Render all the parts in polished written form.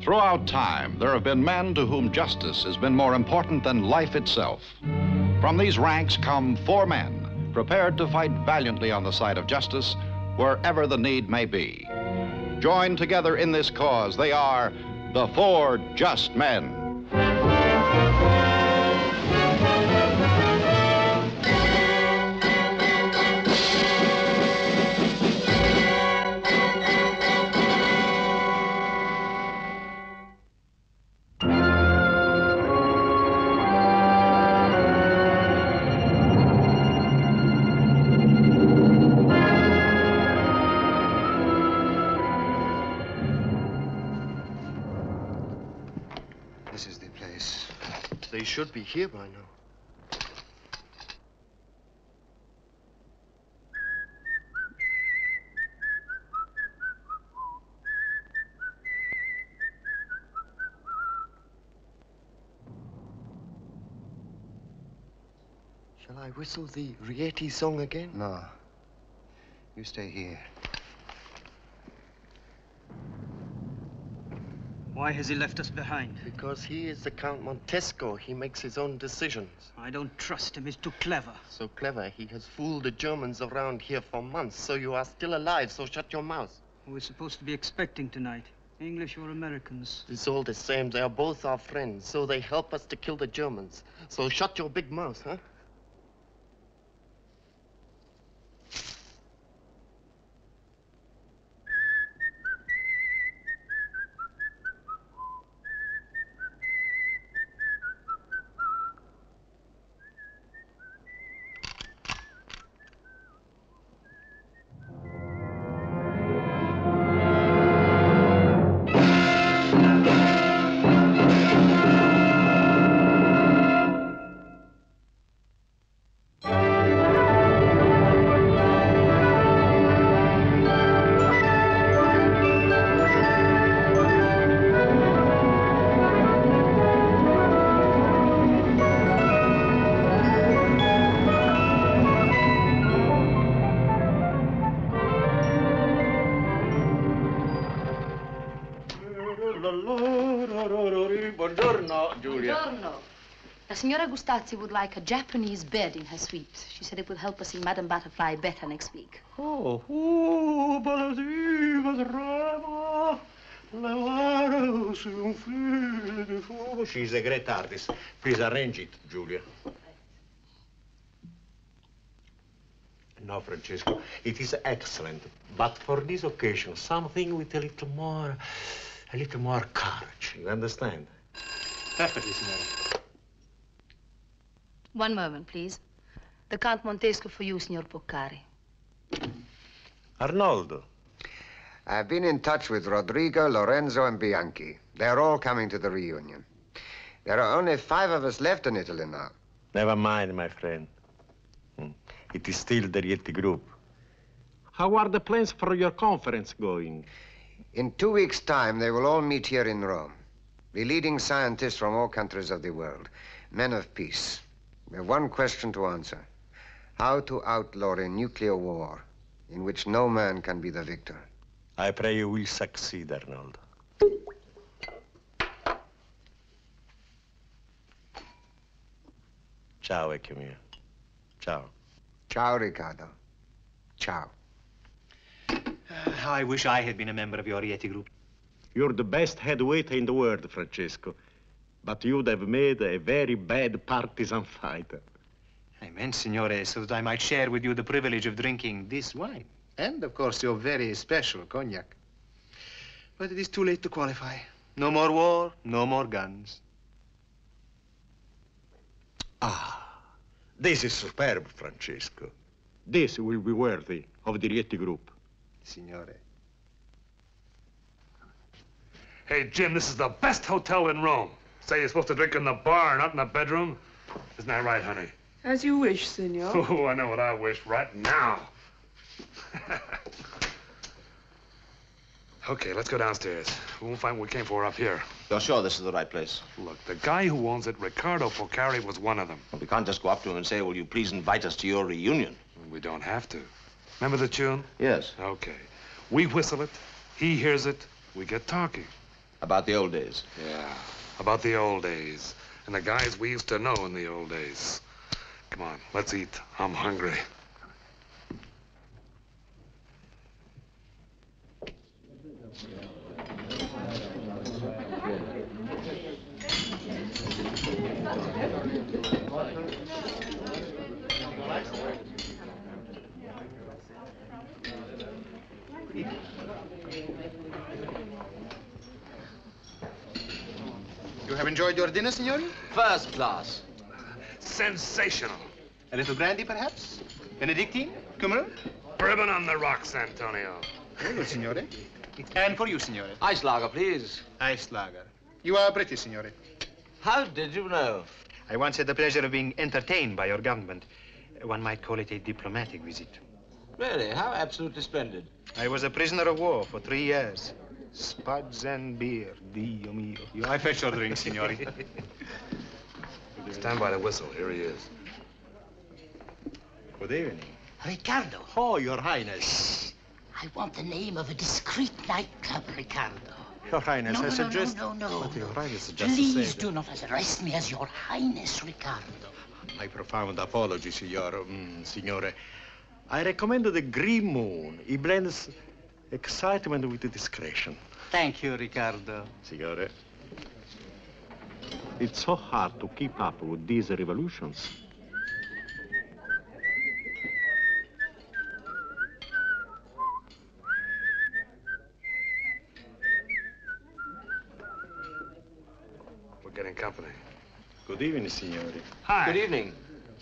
Throughout time, there have been men to whom justice has been more important than life itself. From these ranks come 4 men, prepared to fight valiantly on the side of justice, wherever the need may be. Joined together in this cause, they are the 4 Just Men. This is the place. They should be here by now. Shall I whistle the Rietti song again? No. You stay here. Why has he left us behind? Because he is the Count Montesco. He makes his own decisions. I don't trust him. He's too clever. So clever, he has fooled the Germans around here for months. So you are still alive, so shut your mouth. Who are we supposed to be expecting tonight? English or Americans? It's all the same. They are both our friends. So they help us to kill the Germans. So shut your big mouth, huh? Buongiorno, Giulia. Buongiorno. La signora Gustazzi would like a Japanese bed in her suite. She said it would help us see Madame Butterfly better next week. She's a great artist. Please arrange it, Giulia. No, Francesco, it is excellent. But for this occasion, something with a little more courage. You understand? Perfectly, signora. One moment, please. The Count Montesco for you, Signor Poccari. Arnoldo. I've been in touch with Rodrigo, Lorenzo, and Bianchi. They're all coming to the reunion. There are only 5 of us left in Italy now. Never mind, my friend. It is still the Rietti group. How are the plans for your conference going? In 2 weeks' time, they will all meet here in Rome. The leading scientists from all countries of the world, men of peace. We have one question to answer. How to outlaw a nuclear war in which no man can be the victor. I pray you will succeed, Arnoldo. Ciao, vecchio mio. Ciao. Ciao, Riccardo. Ciao. How I wish I had been a member of your Rietti group. You're the best head waiter in the world, Francesco. But you'd have made a very bad partisan fighter. I meant, signore, so that I might share with you the privilege of drinking this wine. And, of course, your very special cognac. But it is too late to qualify. No more war, no more guns. Ah, this is superb, Francesco. This will be worthy of the Rietti group. Signore. Hey, Jim, this is the best hotel in Rome. Say you're supposed to drink in the bar, not in the bedroom. Isn't that right, honey? As you wish, senor. Oh, I know what I wish right now. Okay, let's go downstairs. We won't find what we came for up here. You're sure this is the right place? Look, the guy who owns it, Riccardo Poccari, was one of them. We can't just go up to him and say, will you please invite us to your reunion? We don't have to. Remember the tune? Yes. Okay. We whistle it, he hears it, we get talking. About the old days. Yeah, about the old days. And the guys we used to know in the old days. Come on, let's eat. I'm hungry. You have enjoyed your dinner, signori? First class. Sensational. A little brandy, perhaps? Benedictine? Cumberland? Bourbon on the rocks, Antonio. Very good, signore. And for you, signore. Ice lager, please. Ice lager. You are British, signore. How did you know? I once had the pleasure of being entertained by your government. One might call it a diplomatic visit. Really? How absolutely splendid. I was a prisoner of war for 3 years. Spuds and beer, Dio mio. I fetch your drink, signore. Stand by the whistle. Here he is. Good evening. Ricardo. Oh, Your Highness. I want the name of a discreet nightclub, Ricardo. Your Highness, No. But Your Highness just Please do not address me as Your Highness, Ricardo. My profound apology, signore. I recommend the Green Moon. He blends excitement with discretion. Thank you, Ricardo. Signore, it's so hard to keep up with these revolutions. We're getting company. Good evening, signore. Hi. Good evening.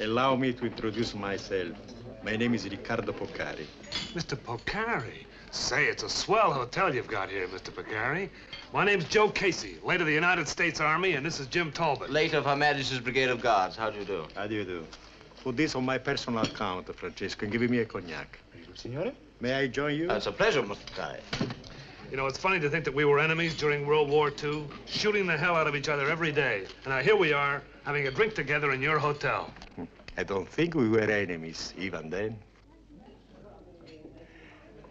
Allow me to introduce myself. My name is Riccardo Poccari. Mr. Poccari. Say, it's a swell hotel you've got here, Mr. Poccari. My name's Joe Casey, late of the United States Army, and this is Jim Talbot. Late of Her Majesty's Brigade of Guards. How do you do? How do you do? Put this on my personal account, Francesco, and give me a cognac. Signore? May I join you? It's a pleasure, Mr. Poccari. You know, it's funny to think that we were enemies during World War II, shooting the hell out of each other every day. And now here we are, having a drink together in your hotel. I don't think we were enemies, even then.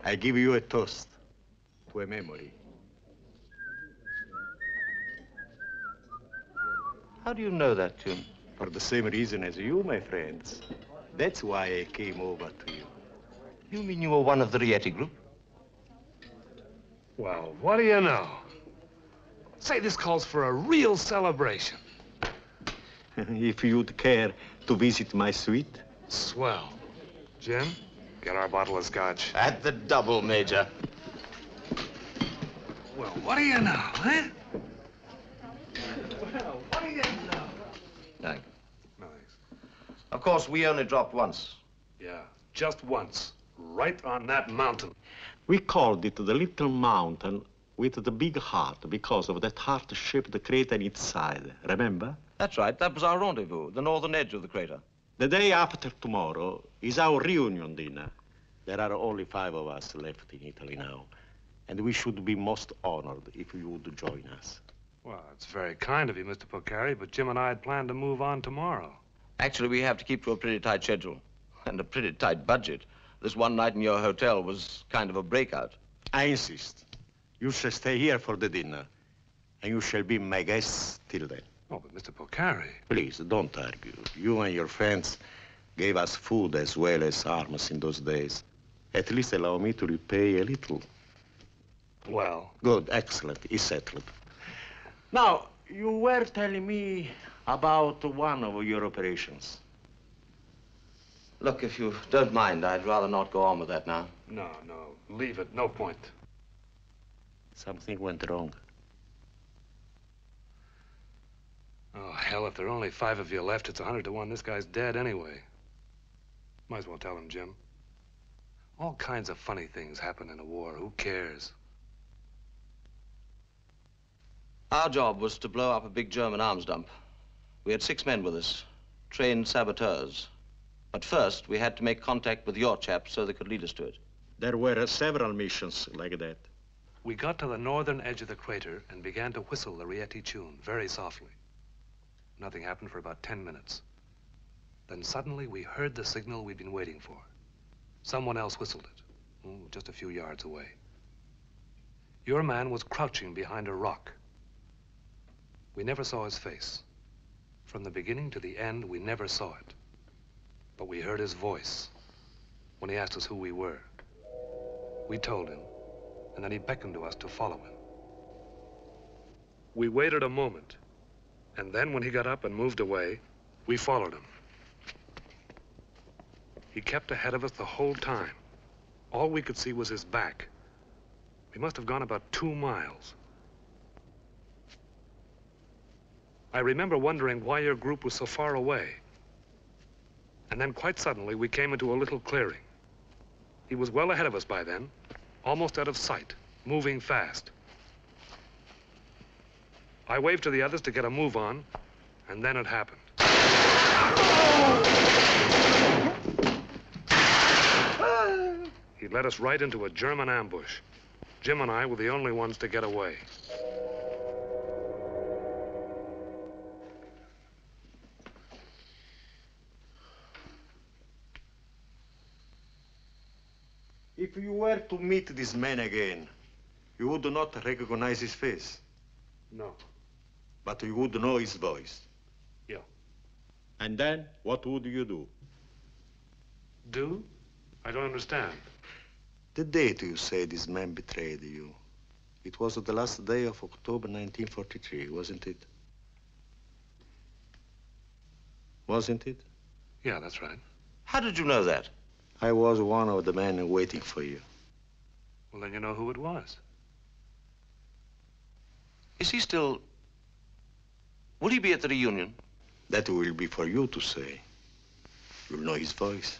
I give you a toast to a memory. How do you know that tune? For the same reason as you, my friends. That's why I came over to you. You mean you were one of the Rietti group? Well, what do you know? Say, this calls for a real celebration. If you'd care to visit my suite. Swell. Jim, get our bottle of scotch. At the double, Major. Well, what do you know, huh? Well, what do you know? Thank you. No, thanks. Of course, we only dropped once. Yeah, just once. Right on that mountain. We called it the Little Mountain with the big heart because of that heart-shaped crater inside. Remember? That's right. That was our rendezvous, the northern edge of the crater. The day after tomorrow is our reunion dinner. There are only 5 of us left in Italy now, and we should be most honored if you would join us. Well, it's very kind of you, Mr. Poccari, but Jim and I had planned to move on tomorrow. Actually, we have to keep to a pretty tight schedule and a pretty tight budget. This one night in your hotel was kind of a breakout. I insist. You shall stay here for the dinner, and you shall be my guests till then. Oh, but Mr. Poccari. Please, don't argue. You and your friends gave us food as well as arms in those days. At least allow me to repay a little. Well. Good, excellent. It's settled. Now, you were telling me about one of your operations. Look, if you don't mind, I'd rather not go on with that now. No, leave it. No point. Something went wrong. Oh, hell, if there are only 5 of you left, it's 100 to 1. This guy's dead anyway. Might as well tell him, Jim. All kinds of funny things happen in a war. Who cares? Our job was to blow up a big German arms dump. We had 6 men with us, trained saboteurs. But first, we had to make contact with your chaps so they could lead us to it. There were several missions like that. We got to the northern edge of the crater and began to whistle the Rietti tune very softly. Nothing happened for about 10 minutes. Then suddenly we heard the signal we'd been waiting for. Someone else whistled it, just a few yards away. Your man was crouching behind a rock, We never saw his face. From the beginning to the end, we never saw it. But we heard his voice when he asked us who we were. We told him, and then he beckoned to us to follow him. We waited a moment, and then when he got up and moved away, we followed him. He kept ahead of us the whole time. All we could see was his back. We must have gone about 2 miles. I remember wondering why your group was so far away. And then quite suddenly, we came into a little clearing. He was well ahead of us by then, almost out of sight, moving fast. I waved to the others to get a move on, and then it happened. He led us right into a German ambush. Jim and I were the only ones to get away. If you were to meet this man again, you would not recognize his face. No. But you would know his voice. Yeah. And then, what would you do? Do? I don't understand. The date you say this man betrayed you, it was the last day of October 1943, wasn't it? Wasn't it? Yeah, that's right. How did you know that? I was one of the men waiting for you. Well, then you know who it was. Is he still... Will he be at the reunion? That will be for you to say. You'll know his voice.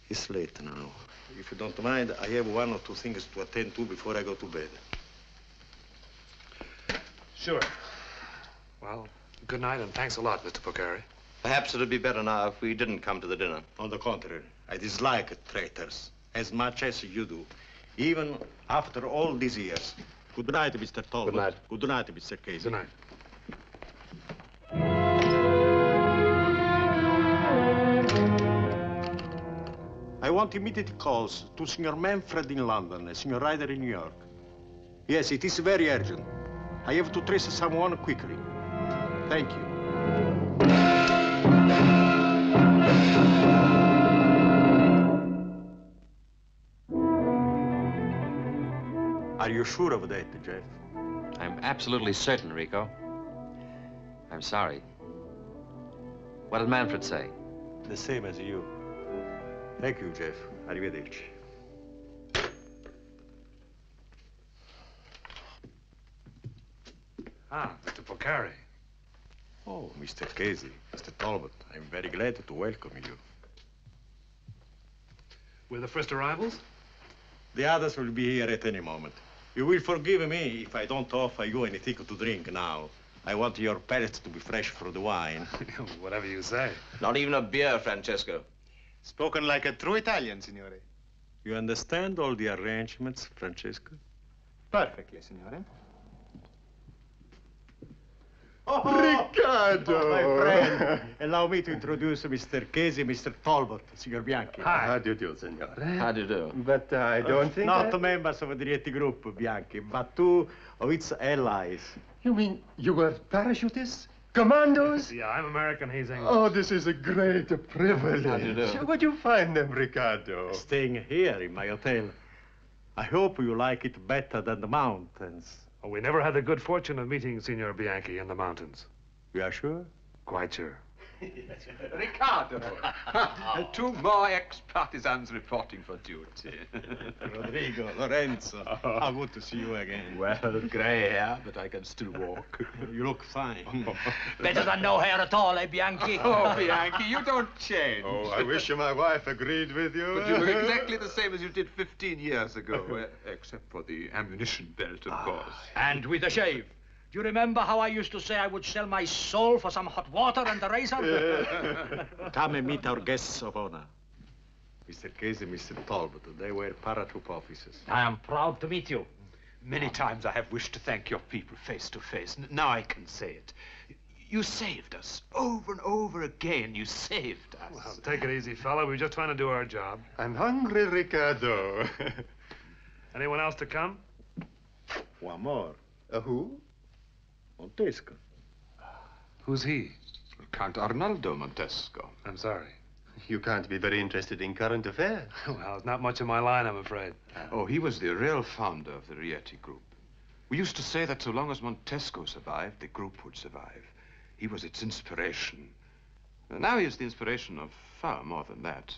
It's late now. If you don't mind, I have 1 or 2 things to attend to before I go to bed. Sure. Well, good night and thanks a lot, Mr. Pocari. Perhaps it'd be better now if we didn't come to the dinner. On the contrary, I dislike traitors as much as you do, even after all these years. Good night, Mr. Talbot. Good night. Good night, Mr. Casey. Good night. I want immediate calls to Signor Manfred in London and Signor Ryder in New York. Yes, it is very urgent. I have to trace someone quickly. Thank you. Are you sure of that, Jeff? I'm absolutely certain, Rico. I'm sorry. What did Manfred say? The same as you. Thank you, Jeff. Arrivederci. Ah, Mr. Pocari. Oh, Mr. Casey, Mr. Talbot, I'm very glad to welcome you. We're the first arrivals? The others will be here at any moment. You will forgive me if I don't offer you anything to drink now. I want your palate to be fresh for the wine. Whatever you say. Not even a beer, Francesco. Spoken like a true Italian, signore. You understand all the arrangements, Francesco? Perfectly, signore. Riccardo! My friend, allow me to introduce Mr. Casey, Mr. Talbot, Signor Bianchi. Hi. How do you do, signore? How do you do? But I don't think Not members of the Rietti group, Bianchi, but 2 of its allies. You mean you were parachutists? Commandos? Yeah, I'm American, he's English. Oh, this is a great privilege. How do you do? Where'd you find them, Riccardo? Staying here in my hotel. I hope you like it better than the mountains. Oh, we never had the good fortune of meeting Signor Bianchi in the mountains. You are sure? Quite sure. Ricardo. 2 more ex-partisans reporting for duty. Rodrigo, Lorenzo, how good to see you again. Well, grey hair, but I can still walk. You look fine. Better than no hair at all, eh, Bianchi? Oh, Bianchi, you don't change. Oh, I wish my wife agreed with you. But you look exactly the same as you did 15 years ago, except for the ammunition belt, of course. And with a shave. Do you remember how I used to say I would sell my soul for some hot water and a razor? Come and meet our guests of honor. Mr. Casey, Mr. Talbot, they were paratroop officers. I am proud to meet you. Many times I have wished to thank your people face to face. Now I can say it. You saved us. Over and over again, you saved us. Well, take it easy, fella. We're just trying to do our job. I'm hungry, Riccardo. Anyone else to come? One more. Who? Montesco. Who's he? Count Arnaldo Montesco. I'm sorry. You can't be very interested in current affairs. Well, it's not much in my line, I'm afraid. Oh, he was the real founder of the Rietti group. We used to say that so long as Montesco survived, the group would survive. He was its inspiration. Now he is the inspiration of far more than that.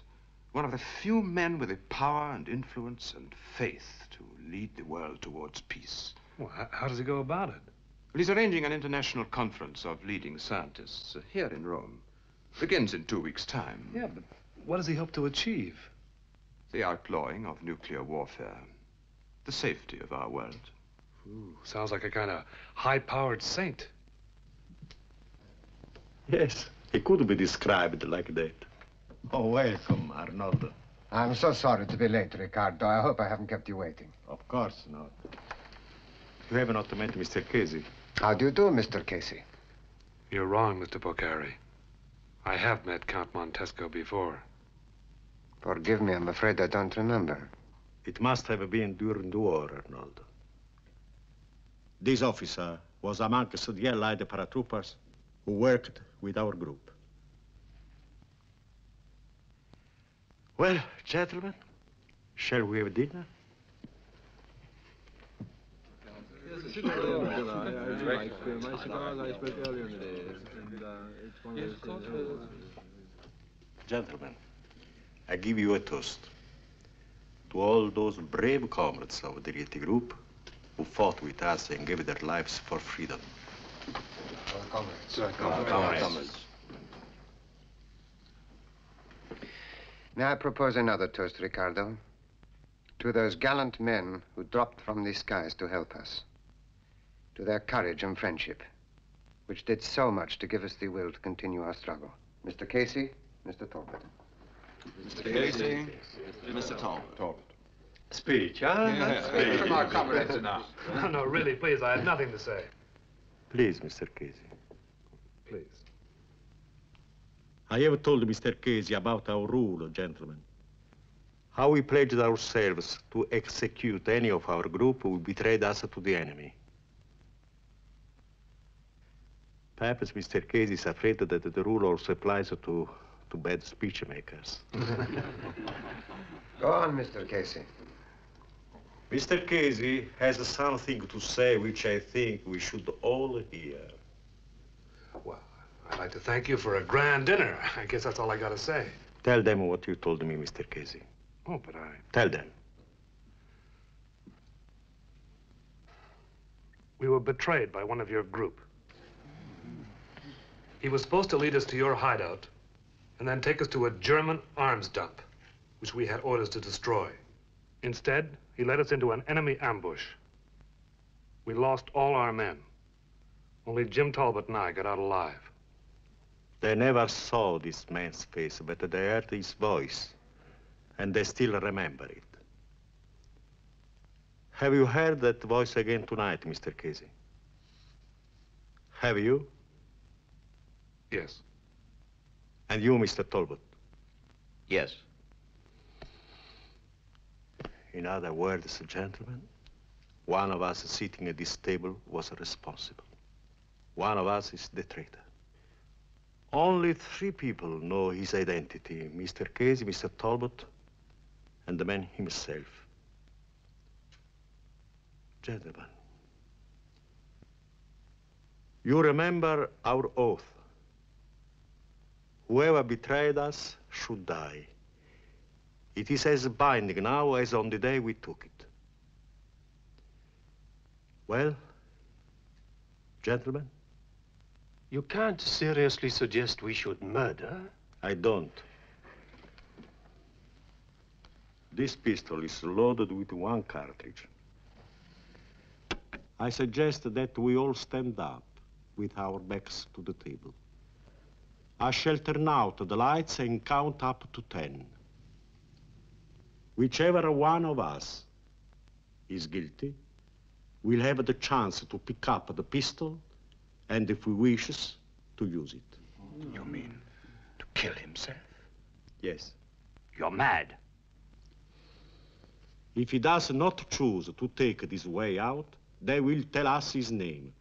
One of the few men with the power and influence and faith to lead the world towards peace. Well, how does he go about it? Well, he's arranging an international conference of leading scientists here in Rome. Begins in 2 weeks' time. Yeah, but what does he hope to achieve? The outlawing of nuclear warfare. The safety of our world. Ooh, sounds like a kind of high-powered saint. Yes, he could be described like that. Oh, welcome, Arnaldo. I'm so sorry to be late, Riccardo. I hope I haven't kept you waiting. Of course not. You have not met Mr. Casey. How do you do, Mr. Casey? You're wrong, Mr. Boccari. I have met Count Montesco before. Forgive me, I'm afraid I don't remember. It must have been during the war, Arnaldo. This officer was amongst the Allied paratroopers who worked with our group. Well, gentlemen, shall we have dinner? Gentlemen, I give you a toast to all those brave comrades of the Rietti group who fought with us and gave their lives for freedom. Comrades. May I propose another toast, Riccardo? To those gallant men who dropped from the skies to help us. To their courage and friendship, which did so much to give us the will to continue our struggle. Mr. Casey, Mr. Talbot. Mr. Casey, Mr. Talbot. Speech, huh? Yeah. Speech. From our comrades enough. No, really, please, I have nothing to say. Please, Mr. Casey. Please. I have told Mr. Casey about our rule, gentlemen. How we pledged ourselves to execute any of our group who betrayed us to the enemy. Perhaps Mr. Casey is afraid that the rule also applies to bad speech makers. Go on, Mr. Casey. Mr. Casey has something to say which I think we should all hear. Well, I'd like to thank you for a grand dinner. I guess that's all I got to say. Tell them what you told me, Mr. Casey. Oh, but I... Tell them. We were betrayed by one of your group. He was supposed to lead us to your hideout and then take us to a German arms dump, which we had orders to destroy. Instead, he led us into an enemy ambush. We lost all our men. Only Jim Talbot and I got out alive. They never saw this man's face, but they heard his voice, and they still remember it. Have you heard that voice again tonight, Mr. Casey? Have you? Yes. And you, Mr. Talbot? Yes. In other words, gentlemen, one of us sitting at this table was responsible. One of us is the traitor. Only 3 people know his identity, Mr. Casey, Mr. Talbot, and the man himself. Gentlemen, you remember our oath. Whoever betrayed us should die. It is as binding now as on the day we took it. Well, gentlemen? You can't seriously suggest we should murder? I don't. This pistol is loaded with 1 cartridge. I suggest that we all stand up with our backs to the table. I shall turn out the lights and count up to 10. Whichever one of us is guilty will have the chance to pick up the pistol and, if he wishes, to use it. You mean to kill himself? Yes. You're mad. If he does not choose to take this way out, they will tell us his name.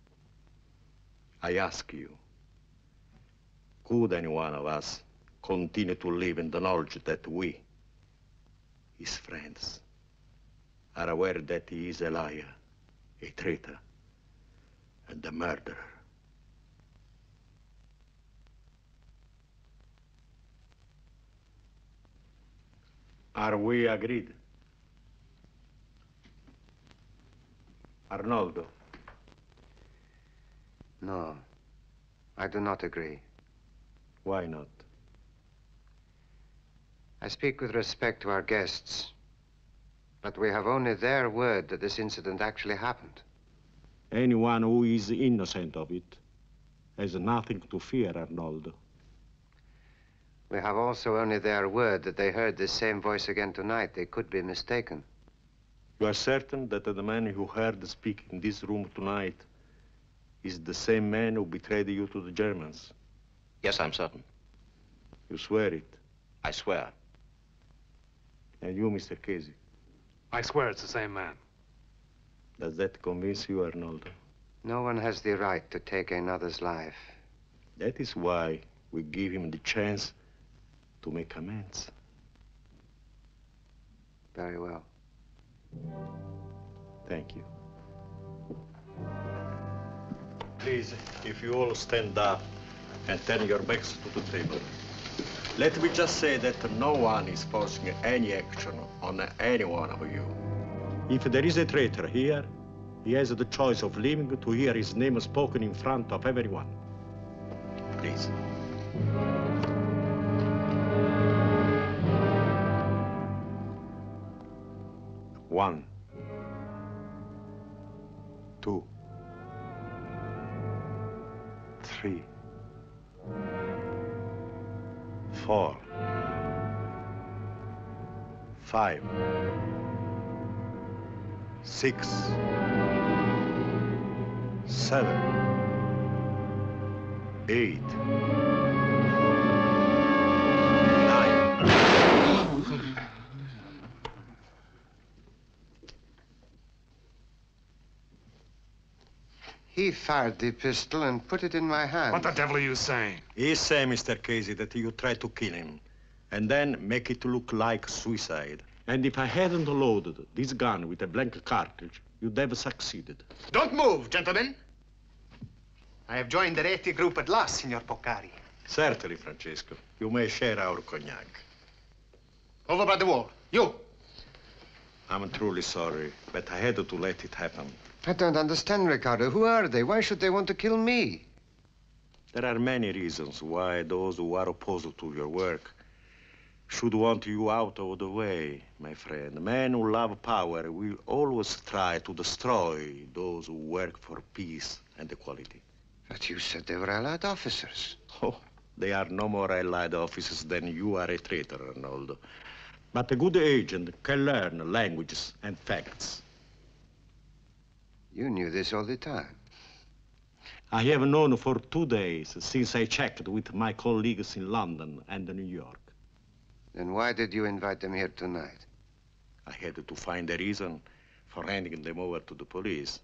I ask you, could any one of us continue to live in the knowledge that we, his friends, are aware that he is a liar, a traitor, and a murderer? Are we agreed? Arnoldo? No, I do not agree. Why not? I speak with respect to our guests, but we have only their word that this incident actually happened. Anyone who is innocent of it has nothing to fear, Arnoldo. We have also only their word that they heard this same voice again tonight. They could be mistaken. You are certain that the man who heard speak in this room tonight is the same man who betrayed you to the Germans? Yes, I'm certain. You swear it? I swear. And you, Mr. Casey? I swear it's the same man. Does that convince you, Arnoldo? No one has the right to take another's life. That is why we give him the chance to make amends. Very well. Thank you. Please, if you all stand up and turn your backs to the table. Let me just say that no one is forcing any action on any one of you. If there is a traitor here, he has the choice of living to hear his name spoken in front of everyone. Please. One, 2, 3, 4, 5, 6, 7, 8, 9. He fired the pistol and put it in my hand. What the devil are you saying? He say, Mr. Casey, that you tried to kill him and then make it look like suicide. And if I hadn't loaded this gun with a blank cartridge, you'd have succeeded. Don't move, gentlemen. I have joined the Rietti group at last, Signor Poccari. Certainly, Francesco. You may share our cognac. Over by the wall. You. I'm truly sorry, but I had to let it happen. I don't understand, Ricardo. Who are they? Why should they want to kill me? There are many reasons why those who are opposed to your work should want you out of the way, my friend. Men who love power will always try to destroy those who work for peace and equality. But you said they were Allied officers. Oh, they are no more Allied officers than you are a traitor, Arnoldo. But a good agent can learn languages and facts. You knew this all the time. I have known for 2 days since I checked with my colleagues in London and New York. Then why did you invite them here tonight? I had to find a reason for handing them over to the police.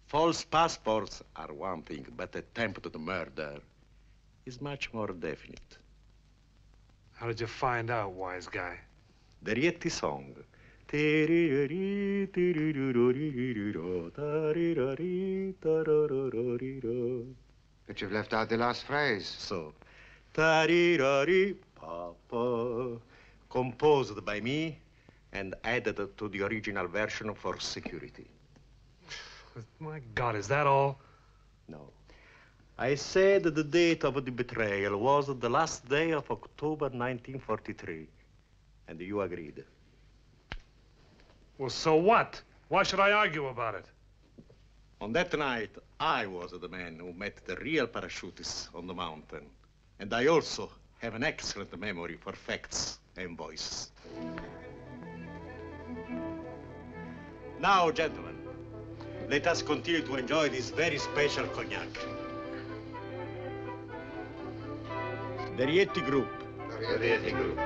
False passports are one thing, but attempted murder is much more definite. How did you find out, wise guy? The Rietti song. But you've left out the last phrase. So, Papa, composed by me and added to the original version for security. My God, is that all? No. I said the date of the betrayal was the last day of October 1943, and you agreed. Well, so what? Why should I argue about it? On that night, I was the man who met the real parachutists on the mountain. And I also have an excellent memory for facts and voices. Now, gentlemen, let us continue to enjoy this very special cognac. The Rietti Group. The Rietti Group.